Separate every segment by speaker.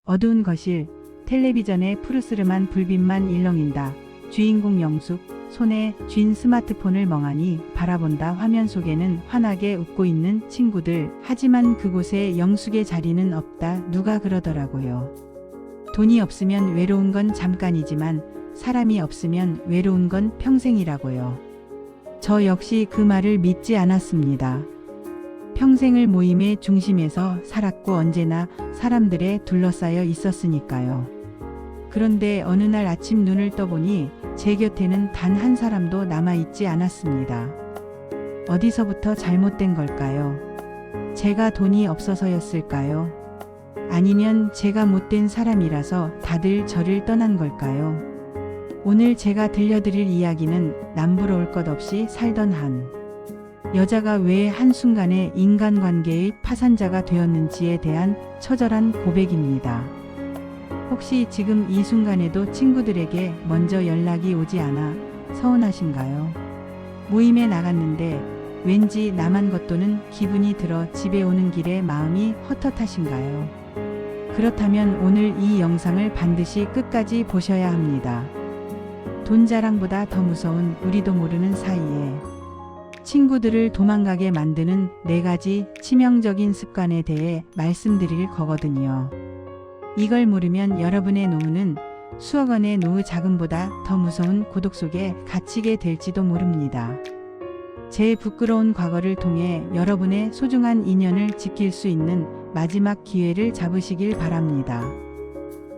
Speaker 1: 어두운 거실, 텔레비전에 푸르스름한 불빛만 일렁인다. 주인공 영숙, 손에 쥔 스마트폰을 멍하니 바라본다. 화면 속에는 환하게 웃고 있는 친구들. 하지만 그곳에 영숙의 자리는 없다. 누가 그러더라고요. 돈이 없으면 외로운 건 잠깐이지만 사람이 없으면 외로운 건 평생이라고요. 저 역시 그 말을 믿지 않았습니다. 평생을 모임의 중심에서 살았고 언제나 사람들에 둘러싸여 있었으니까요. 그런데 어느 날 아침 눈을 떠보니 제 곁에는 단 한 사람도 남아있지 않았습니다. 어디서부터 잘못된 걸까요? 제가 돈이 없어서였을까요? 아니면 제가 못된 사람이라서 다들 저를 떠난 걸까요? 오늘 제가 들려드릴 이야기는 남부러울 것 없이 살던 한 여자가 왜 한순간에 인간관계의 파산자가 되었는지에 대한 처절한 고백입니다. 혹시 지금 이 순간에도 친구들에게 먼저 연락이 오지 않아 서운하신가요? 모임에 나갔는데 왠지 나만 겉도는 기분이 들어 집에 오는 길에 마음이 헛헛하신가요? 그렇다면 오늘 이 영상을 반드시 끝까지 보셔야 합니다. 돈 자랑보다 더 무서운 우리도 모르는 사이에 친구들을 도망가게 만드는 4가지 치명적인 습관에 대해 말씀드릴 거거든요. 이걸 모르면 여러분의 노후는 수억 원의 노후 자금보다 더 무서운 고독 속에 갇히게 될지도 모릅니다. 제 부끄러운 과거를 통해 여러분의 소중한 인연을 지킬 수 있는 마지막 기회를 잡으시길 바랍니다.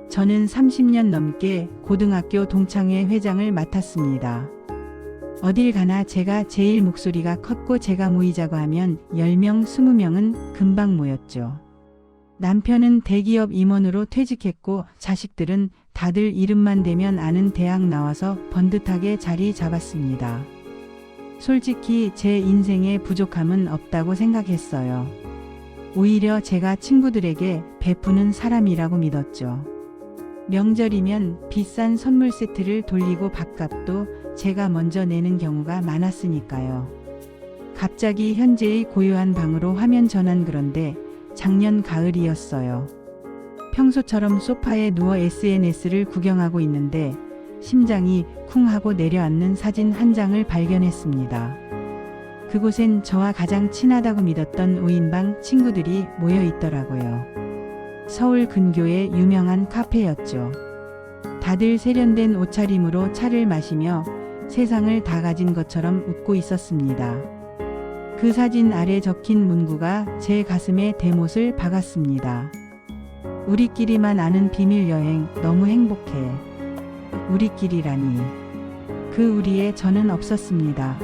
Speaker 1: 저는 30년 넘게 고등학교 동창회 회장을 맡았습니다. 어딜 가나 제가 제일 목소리가 컸고 제가 모이자고 하면 10명, 20명은 금방 모였죠. 남편은 대기업 임원으로 퇴직했고 자식들은 다들 이름만 대면 아는 대학 나와서 번듯하게 자리 잡았습니다. 솔직히 제 인생에 부족함은 없다고 생각했어요. 오히려 제가 친구들에게 베푸는 사람이라고 믿었죠. 명절이면 비싼 선물 세트를 돌리고 밥값도 제가 먼저 내는 경우가 많았으니까요. 갑자기 현재의 고요한 방으로 화면 전환. 그런데 작년 가을이었어요. 평소처럼 소파에 누워 SNS를 구경하고 있는데 심장이 쿵 하고 내려앉는 사진 한 장을 발견했습니다. 그곳엔 저와 가장 친하다고 믿었던 5인방 친구들이 모여 있더라고요. 서울 근교의 유명한 카페였죠. 다들 세련된 옷차림으로 차를 마시며 세상을 다 가진 것처럼 웃고 있었습니다. 그 사진 아래 적힌 문구가 제 가슴에 대못을 박았습니다. 우리끼리만 아는 비밀 여행 너무 행복해. 우리끼리라니. 그 우리에 저는 없었습니다.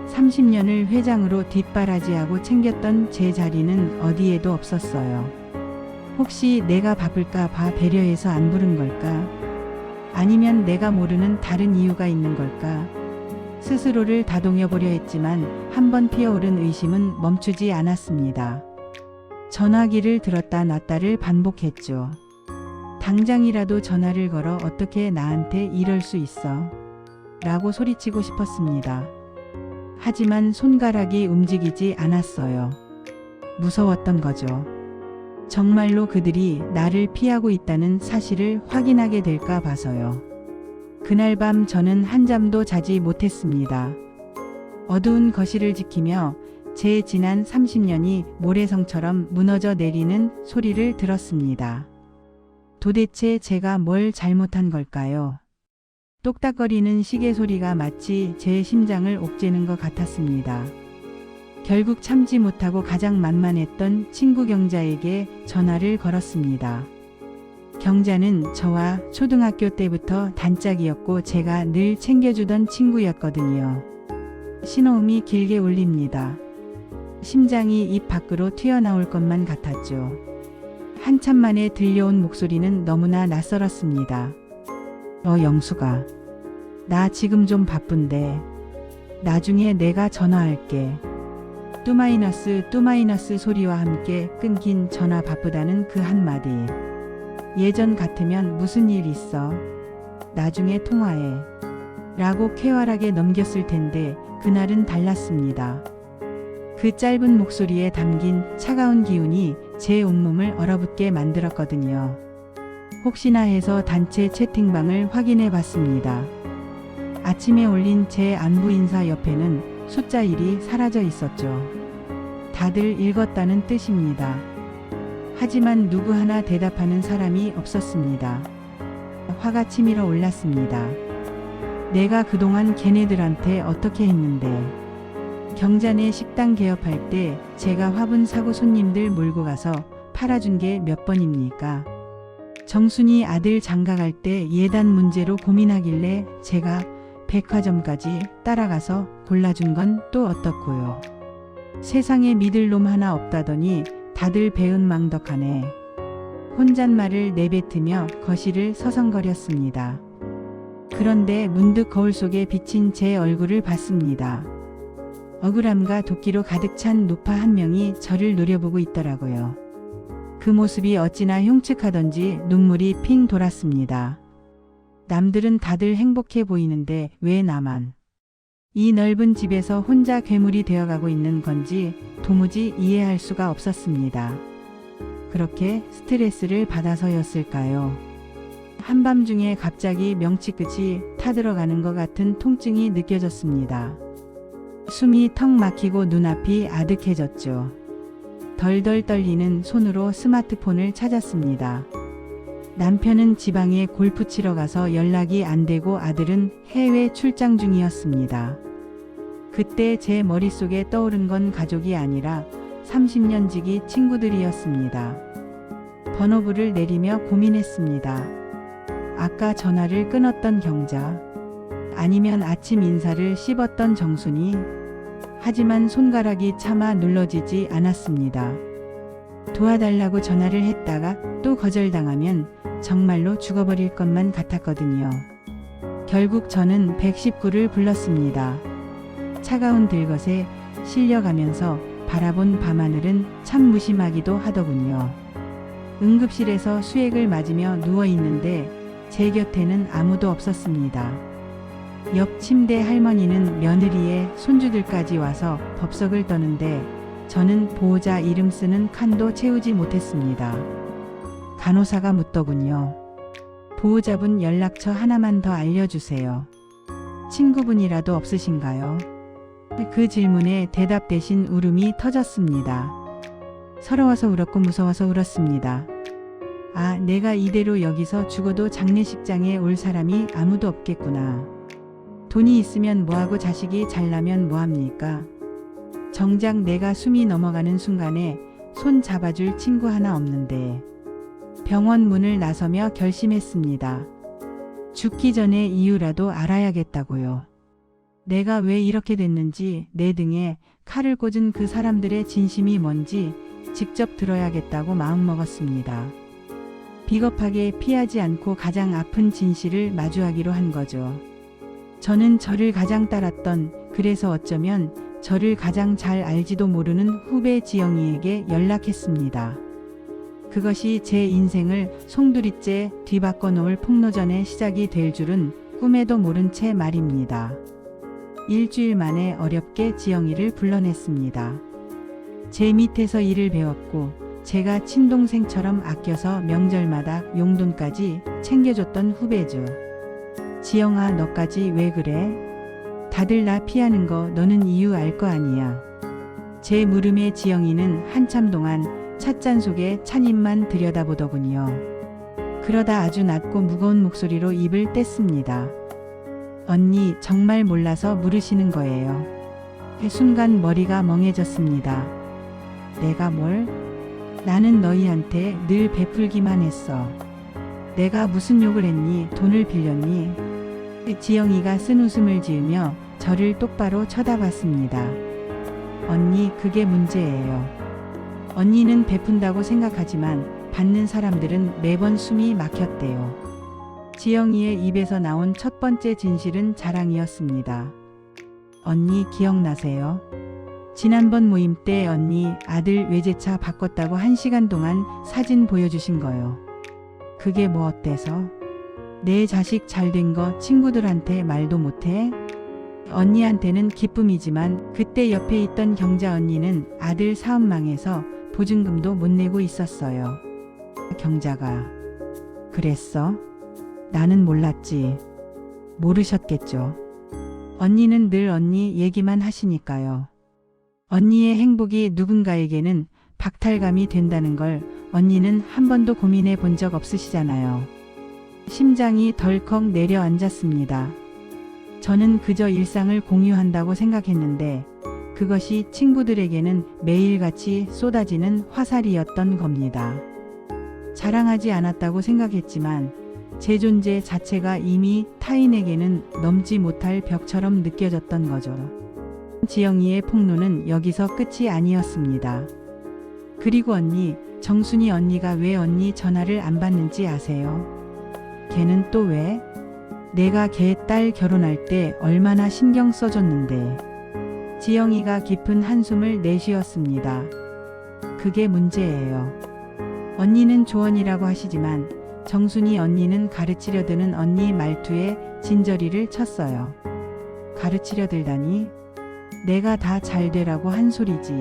Speaker 1: 30년을 회장으로 뒷바라지하고 챙겼던 제 자리는 어디에도 없었어요. 혹시 내가 바쁠까 봐 배려해서 안 부른 걸까? 아니면 내가 모르는 다른 이유가 있는 걸까? 스스로를 다독여보려 했지만 한번 피어오른 의심은 멈추지 않았습니다. 전화기를 들었다 놨다를 반복했죠. 당장이라도 전화를 걸어 어떻게 나한테 이럴 수 있어? 라고 소리치고 싶었습니다. 하지만 손가락이 움직이지 않았어요. 무서웠던 거죠. 정말로 그들이 나를 피하고 있다는 사실을 확인하게 될까 봐서요. 그날 밤 저는 한잠도 자지 못했습니다. 어두운 거실을 지키며 제 지난 30년이 모래성처럼 무너져 내리는 소리를 들었습니다. 도대체 제가 뭘 잘못한 걸까요? 똑딱거리는 시계 소리가 마치 제 심장을 옥죄는 것 같았습니다. 결국 참지 못하고 가장 만만했던 친구 경자에게 전화를 걸었습니다. 경자는 저와 초등학교 때부터 단짝이었고 제가 늘 챙겨주던 친구였거든요. 신호음이 길게 울립니다. 심장이 입 밖으로 튀어나올 것만 같았죠. 한참 만에 들려온 목소리는 너무나 낯설었습니다. 영숙아. 나 지금 좀 바쁜데. 나중에 내가 전화할게. 뚜마이너스 소리와 함께 끊긴 전화. 바쁘다는 그 한마디. 예전 같으면 무슨 일 있어? 나중에 통화해. 라고 쾌활하게 넘겼을 텐데 그날은 달랐습니다. 그 짧은 목소리에 담긴 차가운 기운이 제 온몸을 얼어붙게 만들었거든요. 혹시나 해서 단체 채팅방을 확인해 봤습니다. 아침에 올린 제 안부 인사 옆에는 숫자 1이 사라져 있었죠. 다들 읽었다는 뜻입니다. 하지만 누구 하나 대답하는 사람이 없었습니다. 화가 치밀어 올랐습니다. 내가 그동안 걔네들한테 어떻게 했는데. 경자네 식당 개업할 때 제가 화분 사고 손님들 몰고 가서 팔아준 게 몇 번입니까? 정순이 아들 장가갈 때 예단 문제로 고민하길래 제가 백화점까지 따라가서 골라준 건 또 어떻고요. 세상에 믿을 놈 하나 없다더니 다들 배은망덕하네. 혼잣말을 내뱉으며 거실을 서성거렸습니다. 그런데 문득 거울 속에 비친 제 얼굴을 봤습니다. 억울함과 도끼로 가득 찬 노파 한 명이 저를 노려보고 있더라고요. 그 모습이 어찌나 흉측하던지 눈물이 핑 돌았습니다. 남들은 다들 행복해 보이는데 왜 나만? 이 넓은 집에서 혼자 괴물이 되어가고 있는 건지 도무지 이해할 수가 없었습니다. 그렇게 스트레스를 받아서였을까요? 한밤중에 갑자기 명치 끝이 타들어가는 것 같은 통증이 느껴졌습니다. 숨이 턱 막히고 눈앞이 아득해졌죠. 덜덜 떨리는 손으로 스마트폰을 찾았습니다. 남편은 지방에 골프 치러 가서 연락이 안 되고 아들은 해외 출장 중이었습니다. 그때 제 머릿속에 떠오른 건 가족이 아니라 30년 지기 친구들이었습니다. 번호부를 내리며 고민했습니다. 아까 전화를 끊었던 경자, 아니면 아침 인사를 씹었던 정순이. 하지만 손가락이 차마 눌러지지 않았습니다. 도와달라고 전화를 했다가 또 거절당하면 정말로 죽어버릴 것만 같았거든요. 결국 저는 119를 불렀습니다. 차가운 들것에 실려가면서 바라본 밤하늘은 참 무심하기도 하더군요. 응급실에서 수액을 맞으며 누워있는데 제 곁에는 아무도 없었습니다. 옆 침대 할머니는 며느리의 손주들까지 와서 법석을 떠는데 저는 보호자 이름 쓰는 칸도 채우지 못했습니다. 간호사가 묻더군요. 보호자분 연락처 하나만 더 알려주세요. 친구분이라도 없으신가요? 그 질문에 대답 대신 울음이 터졌습니다. 서러워서 울었고 무서워서 울었습니다. 아, 내가 이대로 여기서 죽어도 장례식장에 올 사람이 아무도 없겠구나. 돈이 있으면 뭐하고 자식이 잘나면 뭐합니까? 정작 내가 숨이 넘어가는 순간에 손 잡아줄 친구 하나 없는데. 병원 문을 나서며 결심했습니다. 죽기 전에 이유라도 알아야겠다고요. 내가 왜 이렇게 됐는지, 내 등에 칼을 꽂은 그 사람들의 진심이 뭔지 직접 들어야겠다고 마음먹었습니다. 비겁하게 피하지 않고 가장 아픈 진실을 마주하기로 한 거죠. 저는 저를 가장 따랐던, 그래서 어쩌면 저를 가장 잘 알지도 모르는 후배 지영이에게 연락했습니다. 그것이 제 인생을 송두리째 뒤바꿔 놓을 폭로전의 시작이 될 줄은 꿈에도 모른 채 말입니다. 일주일 만에 어렵게 지영이를 불러냈습니다. 제 밑에서 일을 배웠고 제가 친동생처럼 아껴서 명절마다 용돈까지 챙겨줬던 후배죠. 지영아, 너까지 왜 그래? 다들 나 피하는 거 너는 이유 알 거 아니야. 제 물음에 지영이는 한참 동안 찻잔 속에 찬입만 들여다보더군요. 그러다 아주 낮고 무거운 목소리로 입을 뗐습니다. 언니, 정말 몰라서 물으시는 거예요. 순간 머리가 멍해졌습니다. 내가 뭘? 나는 너희한테 늘 베풀기만 했어. 내가 무슨 욕을 했니? 돈을 빌렸니? 지영이가 쓴 웃음을 지으며 저를 똑바로 쳐다봤습니다. 언니, 그게 문제예요. 언니는 베푼다고 생각하지만 받는 사람들은 매번 숨이 막혔대요. 지영이의 입에서 나온 첫 번째 진실은 자랑이었습니다. 언니 기억나세요? 지난번 모임 때 언니 아들 외제차 바꿨다고 1시간 동안 사진 보여주신 거요. 그게 뭐 어때서? 내 자식 잘된 거 친구들한테 말도 못해? 언니한테는 기쁨이지만 그때 옆에 있던 경자 언니는 아들 사업 망해서 보증금도 못 내고 있었어요. 경자가. 그랬어? 나는 몰랐지. 모르셨겠죠. 언니는 늘 언니 얘기만 하시니까요. 언니의 행복이 누군가에게는 박탈감이 된다는 걸 언니는 한 번도 고민해 본 적 없으시잖아요. 심장이 덜컥 내려앉았습니다. 저는 그저 일상을 공유한다고 생각했는데 그것이 친구들에게는 매일같이 쏟아지는 화살이었던 겁니다. 자랑하지 않았다고 생각했지만 제 존재 자체가 이미 타인에게는 넘지 못할 벽처럼 느껴졌던 거죠. 지영이의 폭로는 여기서 끝이 아니었습니다. 그리고 언니, 정순이 언니가 왜 언니 전화를 안 받는지 아세요? 걔는 또 왜? 내가 걔 딸 결혼할 때 얼마나 신경 써줬는데. 지영이가 깊은 한숨을 내쉬었습니다. 그게 문제예요. 언니는 조언이라고 하시지만 정순이 언니는 가르치려 드는 언니 말투에 진저리를 쳤어요. 가르치려 들다니? 내가 다 잘 되라고 한 소리지.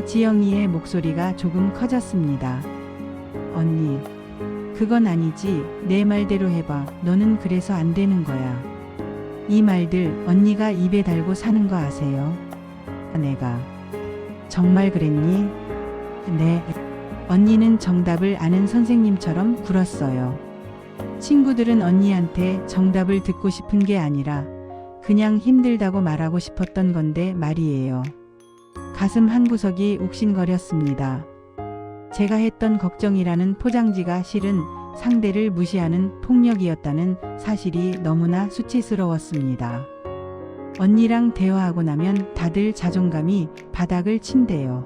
Speaker 1: 지영이의 목소리가 조금 커졌습니다. 언니, 그건 아니지. 내 말대로 해봐. 너는 그래서 안 되는 거야. 이 말들 언니가 입에 달고 사는 거 아세요? 내가 정말 그랬니? 네. 언니는 정답을 아는 선생님처럼 굴었어요. 친구들은 언니한테 정답을 듣고 싶은 게 아니라 그냥 힘들다고 말하고 싶었던 건데 말이에요. 가슴 한구석이 욱신거렸습니다. 제가 했던 걱정이라는 포장지가 실은 상대를 무시하는 폭력이었다는 사실이 너무나 수치스러웠습니다. 언니랑 대화하고 나면 다들 자존감이 바닥을 친대요.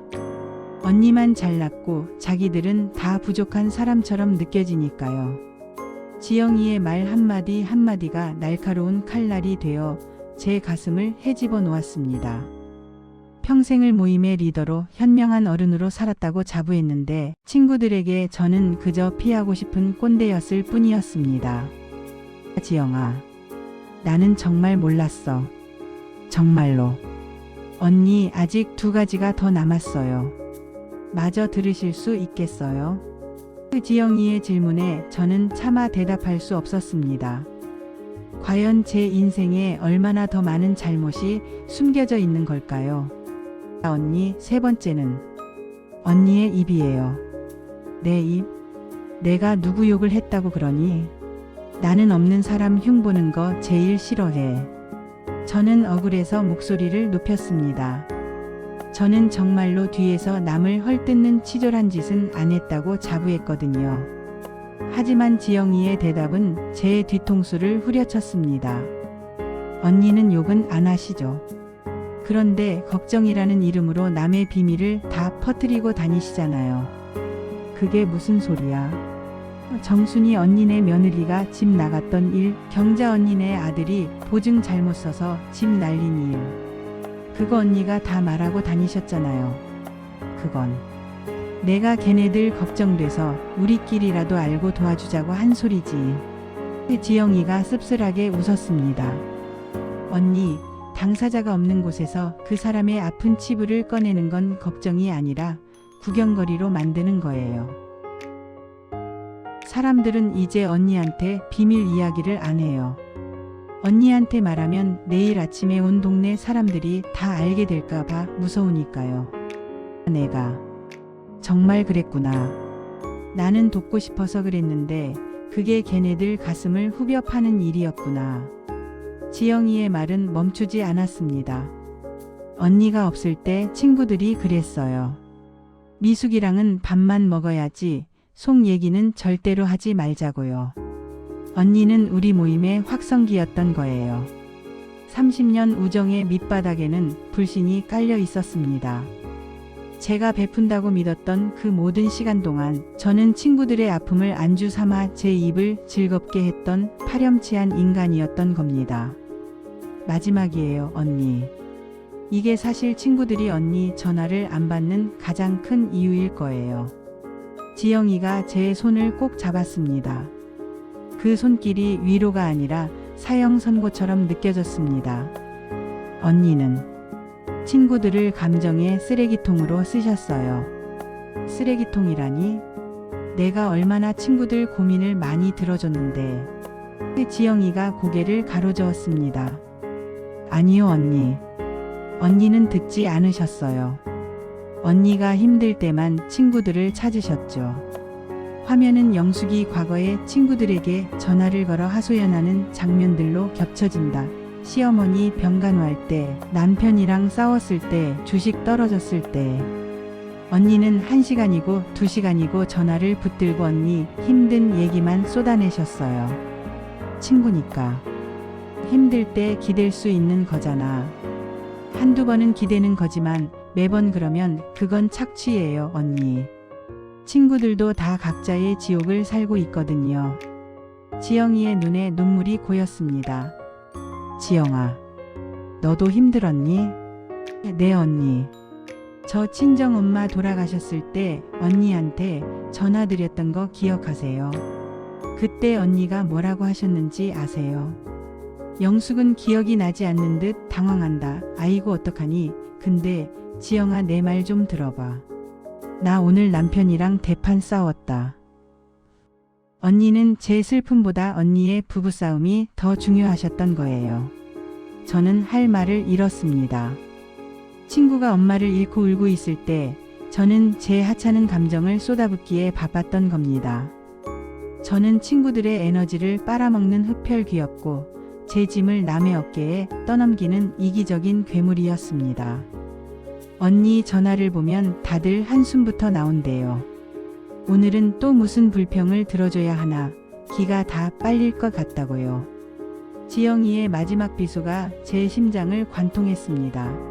Speaker 1: 언니만 잘났고 자기들은 다 부족한 사람처럼 느껴지니까요. 지영이의 말 한마디 한마디가 날카로운 칼날이 되어 제 가슴을 헤집어 놓았습니다. 평생을 모임의 리더로 현명한 어른으로 살았다고 자부했는데 친구들에게 저는 그저 피하고 싶은 꼰대였을 뿐이었습니다. 지영아, 나는 정말 몰랐어. 정말로. 언니 아직 2가지가 더 남았어요. 마저 들으실 수 있겠어요? 지영이의 질문에 저는 차마 대답할 수 없었습니다. 과연 제 인생에 얼마나 더 많은 잘못이 숨겨져 있는 걸까요? 언니, 3번째는 언니의 입이에요. 내 입? 내가 누구 욕을 했다고 그러니? 나는 없는 사람 흉보는 거 제일 싫어해. 저는 억울해서 목소리를 높였습니다. 저는 정말로 뒤에서 남을 헐뜯는 치졸한 짓은 안 했다고 자부했거든요. 하지만 지영이의 대답은 제 뒤통수를 후려쳤습니다. 언니는 욕은 안 하시죠? 그런데 걱정이라는 이름으로 남의 비밀을 다 퍼뜨리고 다니시잖아요. 그게 무슨 소리야? 정순이 언니네 며느리가 집 나갔던 일, 경자 언니네 아들이 보증 잘못 써서 집 날린 일. 그거 언니가 다 말하고 다니셨잖아요. 그건 내가 걔네들 걱정돼서 우리끼리라도 알고 도와주자고 한 소리지. 지영이가 씁쓸하게 웃었습니다. 언니, 당사자가 없는 곳에서 그 사람의 아픈 치부를 꺼내는 건 걱정이 아니라 구경거리로 만드는 거예요. 사람들은 이제 언니한테 비밀 이야기를 안 해요. 언니한테 말하면 내일 아침에 온 동네 사람들이 다 알게 될까봐 무서우니까요. 내가 정말 그랬구나. 나는 돕고 싶어서 그랬는데 그게 걔네들 가슴을 후벼 파는 일이었구나. 지영이의 말은 멈추지 않았습니다. 언니가 없을 때 친구들이 그랬어요. 미숙이랑은 밥만 먹어야지 속 얘기는 절대로 하지 말자고요. 언니는 우리 모임의 확성기였던 거예요. 30년 우정의 밑바닥에는 불신이 깔려 있었습니다. 제가 베푼다고 믿었던 그 모든 시간 동안 저는 친구들의 아픔을 안주 삼아 제 입을 즐겁게 했던 파렴치한 인간이었던 겁니다. 마지막이에요, 언니. 이게 사실 친구들이 언니 전화를 안 받는 가장 큰 이유일 거예요. 지영이가 제 손을 꼭 잡았습니다. 그 손길이 위로가 아니라 사형 선고처럼 느껴졌습니다. 언니는 친구들을 감정의 쓰레기통으로 쓰셨어요. 쓰레기통이라니? 내가 얼마나 친구들 고민을 많이 들어줬는데. 지영이가 고개를 가로저었습니다. 아니요, 언니. 언니는 듣지 않으셨어요. 언니가 힘들 때만 친구들을 찾으셨죠. 화면은 영숙이 과거에 친구들에게 전화를 걸어 하소연하는 장면들로 겹쳐진다. 시어머니 병간호할 때, 남편이랑 싸웠을 때, 주식 떨어졌을 때. 언니는 1시간이고 2시간이고 전화를 붙들고 언니 힘든 얘기만 쏟아내셨어요. 친구니까. 힘들 때 기댈 수 있는 거잖아. 한두 번은 기대는 거지만 매번 그러면 그건 착취예요, 언니. 친구들도 다 각자의 지옥을 살고 있거든요. 지영이의 눈에 눈물이 고였습니다. 지영아, 너도 힘들었니? 네, 언니. 저 친정엄마 돌아가셨을 때 언니한테 전화드렸던 거 기억하세요? 그때 언니가 뭐라고 하셨는지 아세요? 영숙은 기억이 나지 않는 듯 당황한다. 아이고 어떡하니? 근데 지영아, 내 말 좀 들어봐. 나 오늘 남편이랑 대판 싸웠다. 언니는 제 슬픔보다 언니의 부부싸움이 더 중요하셨던 거예요. 저는 할 말을 잃었습니다. 친구가 엄마를 잃고 울고 있을 때 저는 제 하찮은 감정을 쏟아붓기에 바빴던 겁니다. 저는 친구들의 에너지를 빨아먹는 흡혈귀였고 제 짐을 남의 어깨에 떠넘기는 이기적인 괴물이었습니다. 언니 전화를 보면 다들 한숨부터 나온대요. 오늘은 또 무슨 불평을 들어줘야 하나. 기가 다 빨릴 것 같다고요. 지영이의 마지막 비수가 제 심장을 관통했습니다.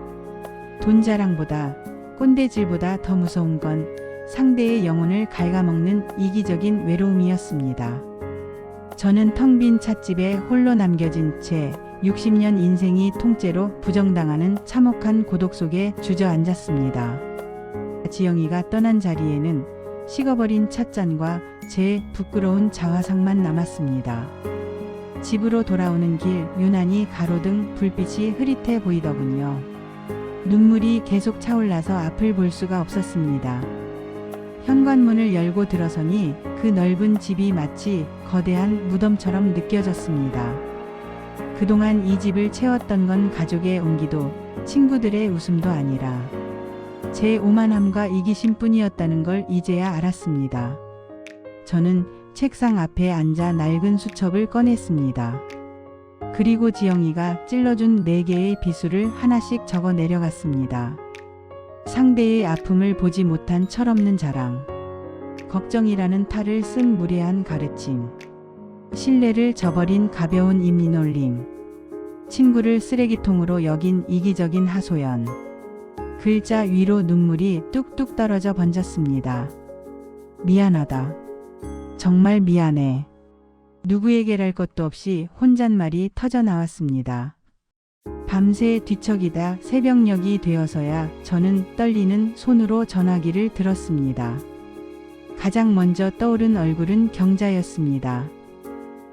Speaker 1: 돈 자랑보다, 꼰대질보다 더 무서운 건 상대의 영혼을 갉아먹는 이기적인 외로움이었습니다. 저는 텅 빈 찻집에 홀로 남겨진 채 60년 인생이 통째로 부정당하는 참혹한 고독 속에 주저앉았습니다. 지영이가 떠난 자리에는 식어버린 찻잔과 제 부끄러운 자화상만 남았습니다. 집으로 돌아오는 길 유난히 가로등 불빛이 흐릿해 보이더군요. 눈물이 계속 차올라서 앞을 볼 수가 없었습니다. 현관문을 열고 들어서니 그 넓은 집이 마치 거대한 무덤처럼 느껴졌습니다. 그동안 이 집을 채웠던 건 가족의 온기도 친구들의 웃음도 아니라 제 오만함과 이기심뿐이었다는 걸 이제야 알았습니다. 저는 책상 앞에 앉아 낡은 수첩을 꺼냈습니다. 그리고 지영이가 찔러준 4개의 비수를 하나씩 적어 내려갔습니다. 상대의 아픔을 보지 못한 철없는 자랑, 걱정이라는 탈을 쓴 무례한 가르침, 신뢰를 저버린 가벼운 입리놀림, 친구를 쓰레기통으로 여긴 이기적인 하소연. 글자 위로 눈물이 뚝뚝 떨어져 번졌습니다. 미안하다. 정말 미안해. 누구에게랄 것도 없이 혼잣말이 터져 나왔습니다. 밤새 뒤척이다 새벽녘이 되어서야 저는 떨리는 손으로 전화기를 들었습니다. 가장 먼저 떠오른 얼굴은 경자였습니다.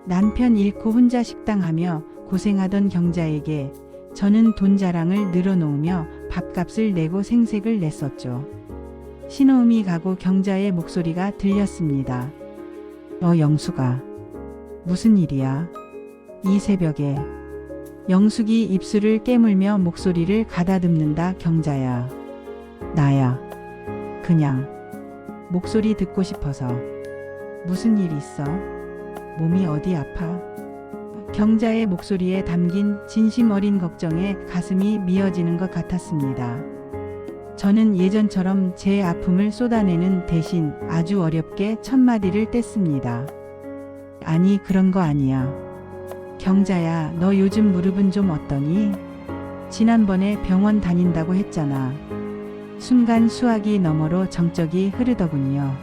Speaker 1: 남편 잃고 혼자 식당하며 고생하던 경자에게 저는 돈 자랑을 늘어놓으며 밥값을 내고 생색을 냈었죠. 신호음이 가고 경자의 목소리가 들렸습니다. 영숙아. 무슨 일이야? 이 새벽에. 영숙이 입술을 깨물며 목소리를 가다듬는다. 경자야. 나야. 그냥. 목소리 듣고 싶어서. 무슨 일 있어? 몸이 어디 아파? 경자의 목소리에 담긴 진심 어린 걱정에 가슴이 미어지는 것 같았습니다. 저는 예전처럼 제 아픔을 쏟아내는 대신 아주 어렵게 첫 마디를 뗐습니다. 아니, 그런 거 아니야. 경자야, 너 요즘 무릎은 좀 어떠니? 지난번에 병원 다닌다고 했잖아. 순간 수화기 너머로 정적이 흐르더군요.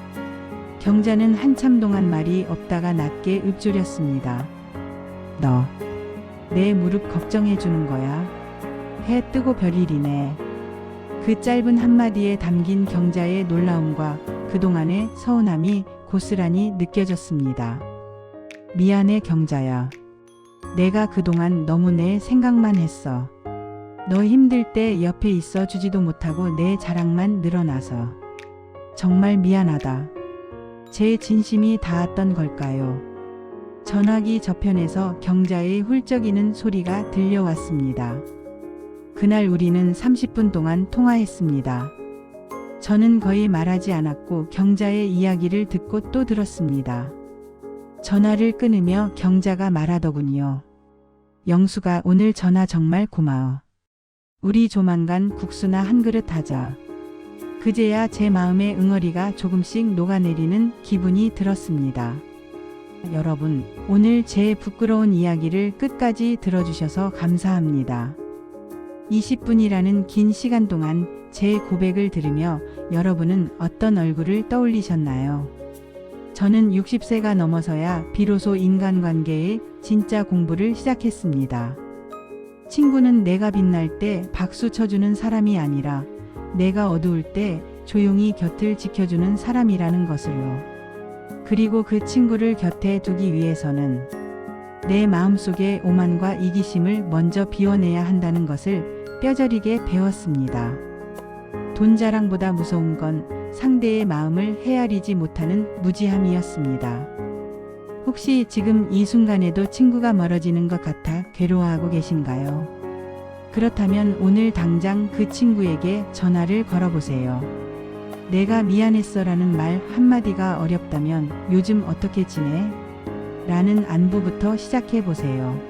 Speaker 1: 경자는 한참 동안 말이 없다가 낮게 읊조렸습니다. 너, 내 무릎 걱정해 주는 거야? 해 뜨고 별일이네. 그 짧은 한마디에 담긴 경자의 놀라움과 그동안의 서운함이 고스란히 느껴졌습니다. 미안해, 경자야. 내가 그동안 너무 내 생각만 했어. 너 힘들 때 옆에 있어 주지도 못하고 내 자랑만 늘어나서. 정말 미안하다. 제 진심이 닿았던 걸까요? 전화기 저편에서 경자의 훌쩍이는 소리가 들려왔습니다. 그날 우리는 30분 동안 통화했습니다. 저는 거의 말하지 않았고 경자의 이야기를 듣고 또 들었습니다. 전화를 끊으며 경자가 말하더군요. 영수가 오늘 전화 정말 고마워. 우리 조만간 국수나 한 그릇 하자. 그제야 제 마음의 응어리가 조금씩 녹아내리는 기분이 들었습니다. 여러분, 오늘 제 부끄러운 이야기를 끝까지 들어주셔서 감사합니다. 20분이라는 긴 시간 동안 제 고백을 들으며 여러분은 어떤 얼굴을 떠올리셨나요? 저는 60세가 넘어서야 비로소 인간관계의 진짜 공부를 시작했습니다. 친구는 내가 빛날 때 박수 쳐주는 사람이 아니라 내가 어두울 때 조용히 곁을 지켜주는 사람이라는 것을요. 그리고 그 친구를 곁에 두기 위해서는 내 마음속의 오만과 이기심을 먼저 비워내야 한다는 것을 뼈저리게 배웠습니다. 돈 자랑보다 무서운 건 상대의 마음을 헤아리지 못하는 무지함이었습니다. 혹시 지금 이 순간에도 친구가 멀어지는 것 같아 괴로워하고 계신가요? 그렇다면 오늘 당장 그 친구에게 전화를 걸어보세요. 내가 미안했어라는 말 한마디가 어렵다면 요즘 어떻게 지내? 라는 안부부터 시작해보세요.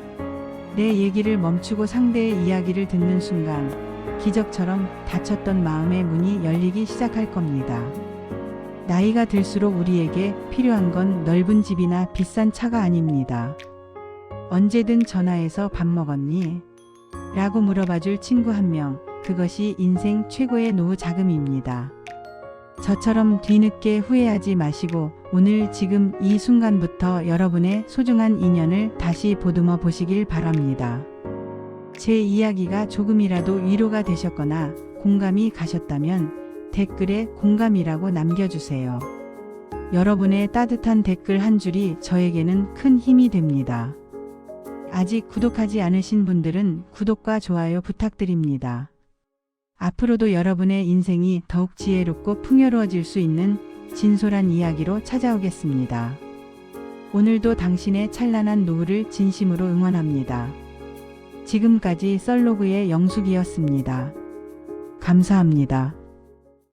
Speaker 1: 내 얘기를 멈추고 상대의 이야기를 듣는 순간 기적처럼 닫혔던 마음의 문이 열리기 시작할 겁니다. 나이가 들수록 우리에게 필요한 건 넓은 집이나 비싼 차가 아닙니다. 언제든 전화해서 밥 먹었니? 라고 물어봐줄 친구 한 명, 그것이 인생 최고의 노후 자금입니다. 저처럼 뒤늦게 후회하지 마시고 오늘 지금 이 순간부터 여러분의 소중한 인연을 다시 보듬어 보시길 바랍니다. 제 이야기가 조금이라도 위로가 되셨거나 공감이 가셨다면 댓글에 공감이라고 남겨주세요. 여러분의 따뜻한 댓글 한 줄이 저에게는 큰 힘이 됩니다. 아직 구독하지 않으신 분들은 구독과 좋아요 부탁드립니다. 앞으로도 여러분의 인생이 더욱 지혜롭고 풍요로워질 수 있는 진솔한 이야기로 찾아오겠습니다. 오늘도 당신의 찬란한 노후를 진심으로 응원합니다. 지금까지 썰로그의 영숙이었습니다. 감사합니다.